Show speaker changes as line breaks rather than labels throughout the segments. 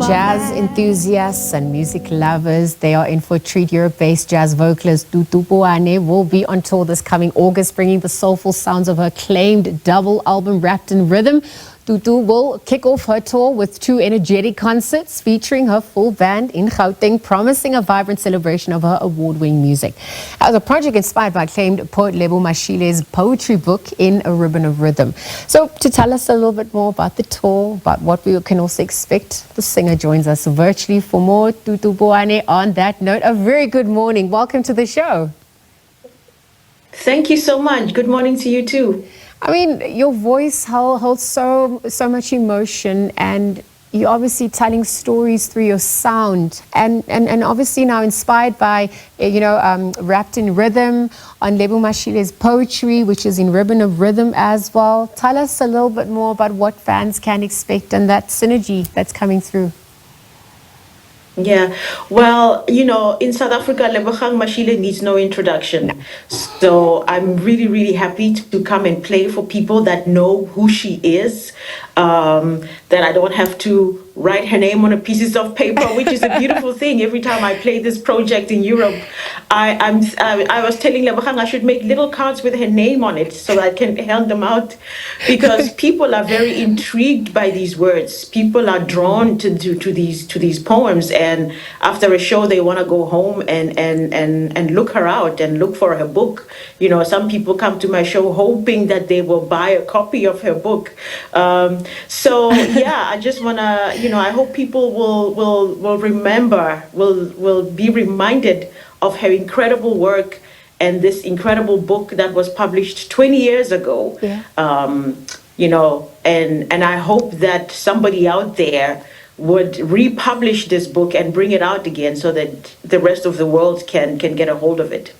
Jazz enthusiasts and music lovers, they are in for a treat. Europe-based jazz vocalist Tutu Puoane will be on tour this coming August, bringing the soulful sounds of her acclaimed double album Wrapped in Rhythm. Tutu will kick off her tour with 2 energetic concerts featuring her full band in Gauteng, promising a vibrant celebration of her award-winning music. As a project inspired by acclaimed poet Lebo Mashile's poetry book, In a Ribbon of Rhythm. So to tell us a little bit more about the tour, about what we can also expect, the singer joins us virtually for more. Tutu Puoane, on that note, a very good morning. Welcome to the show.
Thank you so much. Good morning to you too.
I mean, your voice holds so much emotion, and you're obviously telling stories through your sound, and obviously now inspired by, Wrapped in Rhythm, on Lebo Mashile's poetry, which is in Ribbon of Rhythm as well. Tell us a little bit more about what fans can expect and that synergy that's coming through.
Yeah, well, in South Africa, Lebo Mashile needs no introduction. No. So I'm really, really happy to come and play for people that know who she is, that I don't have to write her name on a pieces of paper, which is a beautiful thing. Every time I play this project in Europe, I was telling Lebo I should make little cards with her name on it so that I can hand them out, because people are very intrigued by these words. People are drawn to these poems, and after a show they want to go home and look her out and look for her book. Some people come to my show hoping that they will buy a copy of her book. So yeah, I just want to, I hope people will remember, will be reminded of her incredible work and this incredible book that was published 20 years ago. Yeah. And I hope that somebody out there would republish this book and bring it out again so that the rest of the world can get a hold of it.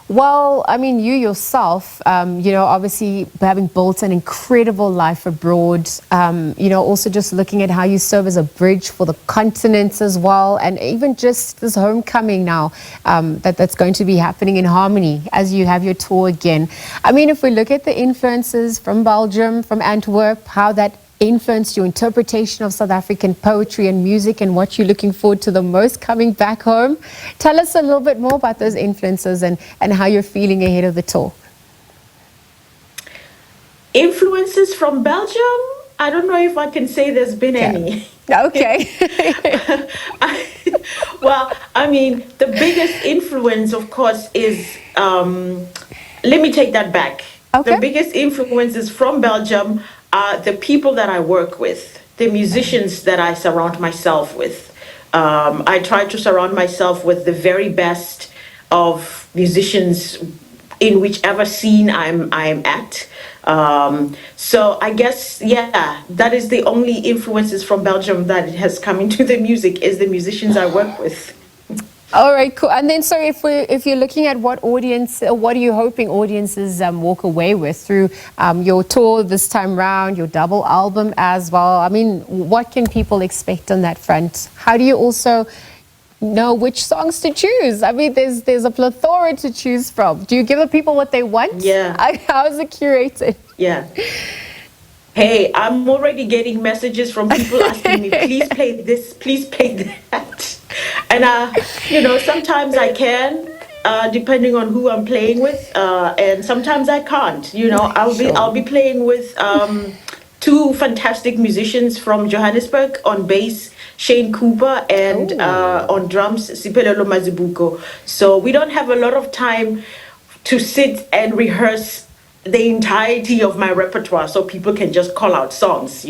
Well, I mean, you yourself, obviously having built an incredible life abroad, also just looking at how you serve as a bridge for the continents as well, and even just this homecoming now that's going to be happening in Harmony as you have your tour again. I mean, if we look at the influences from Belgium, from Antwerp, how that influenced your interpretation of South African poetry and music, and what you're looking forward to the most coming back home. Tell us a little bit more about those influences and how you're feeling ahead of the tour.
Influences from Belgium? I don't know if I can say there's been any.
Okay.
Well, I mean, the biggest influence, of course, is, let me take that back. Okay. The biggest influences from Belgium are the people that I work with, the musicians that I surround myself with. I try to surround myself with the very best of musicians in whichever scene I'm at. So I guess, yeah, that is the only influences from Belgium that has come into the music, is the musicians I work with.
All right, cool. And then, so if you're looking at what audience, what are you hoping audiences walk away with through your tour this time round, your double album as well? I mean, what can people expect on that front? How do you also know which songs to choose? I mean, there's a plethora to choose from. Do you give the people what they want?
Yeah.
How is it curated?
Yeah. Hey, I'm already getting messages from people asking me, please play this, please play that. And, sometimes I can, depending on who I'm playing with, and sometimes I can't. I'll be playing with 2 fantastic musicians from Johannesburg, on bass, Shane Cooper, and on drums, Siphelelo Mazibuko. So we don't have a lot of time to sit and rehearse the entirety of my repertoire, so people can just call out songs,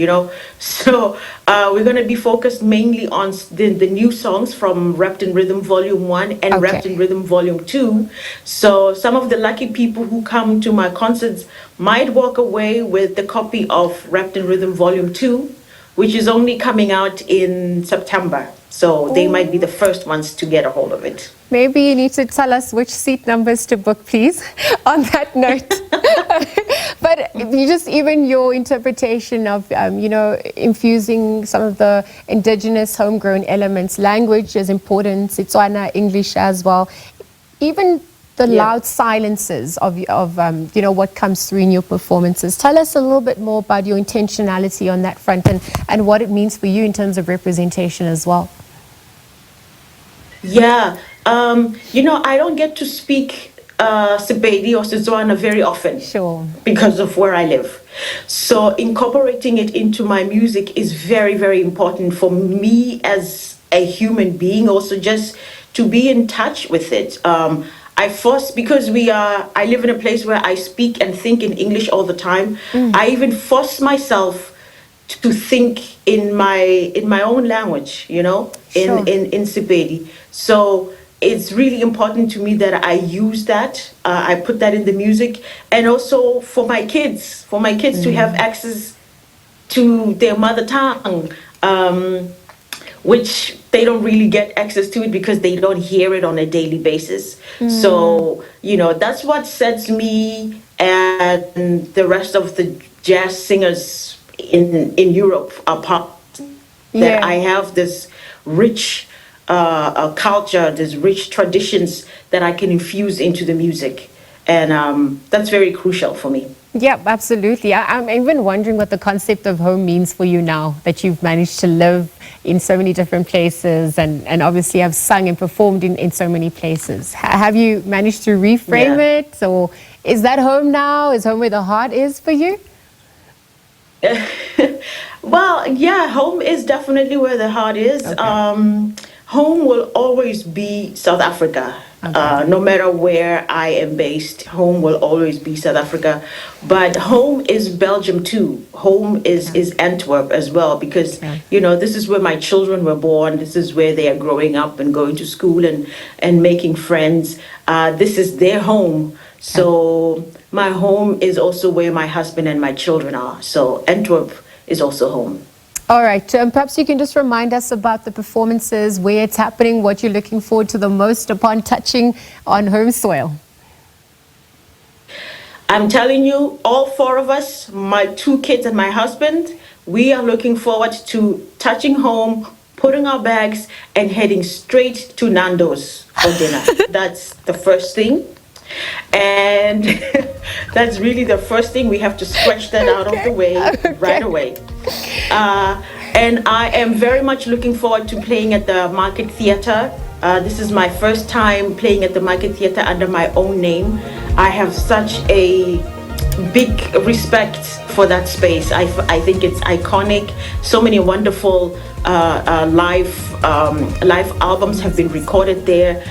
So we're going to be focused mainly on the new songs from Wrapped in Rhythm Volume 1 and okay. Wrapped in Rhythm Volume 2. So some of the lucky people who come to my concerts might walk away with the copy of Wrapped in Rhythm Volume 2, which is only coming out in September. So they might be the first ones to get a hold of it.
Maybe you need to tell us which seat numbers to book, please, on that note. But even your interpretation of, infusing some of the indigenous homegrown elements, language is important, Setswana, English as well. Even the loud silences of you know, what comes through in your performances. Tell us a little bit more about your intentionality on that front and what it means for you in terms of representation as well.
Yeah, you know, I don't get to speak Sepedi or Setswana very often.
Sure.
Because of where I live. So incorporating it into my music is very, very important for me as a human being, also just to be in touch with it. Because I live in a place where I speak and think in English all the time. I even force myself to think in my own language, you know,
Sure.
in Sepedi. So it's really important to me that I use that. I put that in the music, and also for my kids to have access to their mother tongue, which they don't really get access to it because they don't hear it on a daily basis. So, you know, that's what sets me and the rest of the jazz singers in Europe apart. That I have this rich culture, these rich traditions that I can infuse into the music. And that's very crucial for me.
Yeah, absolutely. I'm even wondering what the concept of home means for you now that you've managed to live in so many different places and obviously have sung and performed in so many places. Have you managed to reframe it? Or is that home now? Is home where the heart is for you?
Well, yeah, home is definitely where the heart is. Okay. Home will always be South Africa. Okay. No matter where I am based, home will always be South Africa. But home is Belgium too. Home is Antwerp as well, because, you know, this is where my children were born. This is where they are growing up and going to school and making friends. This is their home. So my home is also where my husband and my children are. So Antwerp is also home.
All right. Perhaps you can just remind us about the performances, where it's happening, what you're looking forward to the most upon touching on home soil.
I'm telling you, all four of us, my 2 kids and my husband, we are looking forward to touching home, putting our bags, and heading straight to Nando's for dinner. That's the first thing. And that's really the first thing. We have to scratch that out of the way right away. And I am very much looking forward to playing at the Market Theatre. This is my first time playing at the Market Theatre under my own name. I have such a big respect for that space. I think it's iconic. So many wonderful live albums have been recorded there.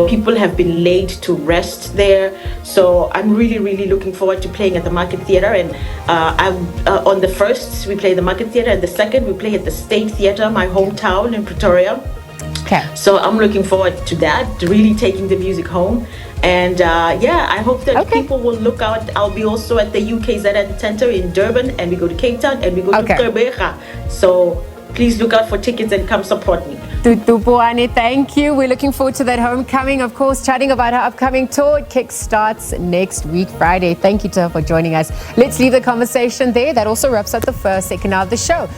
People have been laid to rest there. So I'm really, really looking forward to playing at the Market Theatre. And on the 1st, we play the Market Theatre, and the 2nd, we play at the State Theatre, my hometown in Pretoria.
Okay.
So I'm looking forward to that, really taking the music home. And yeah, I hope that people will look out. I'll be also at the UKZN Centre in Durban, and we go to Cape Town, and we go to Gqeberha. So please look out for tickets and come support me.
Tutu Puoane, thank you. We're looking forward to that homecoming. Of course, chatting about her upcoming tour. It kick-starts next week, Friday. Thank you to her for joining us. Let's leave the conversation there. That also wraps up the first second hour of the show.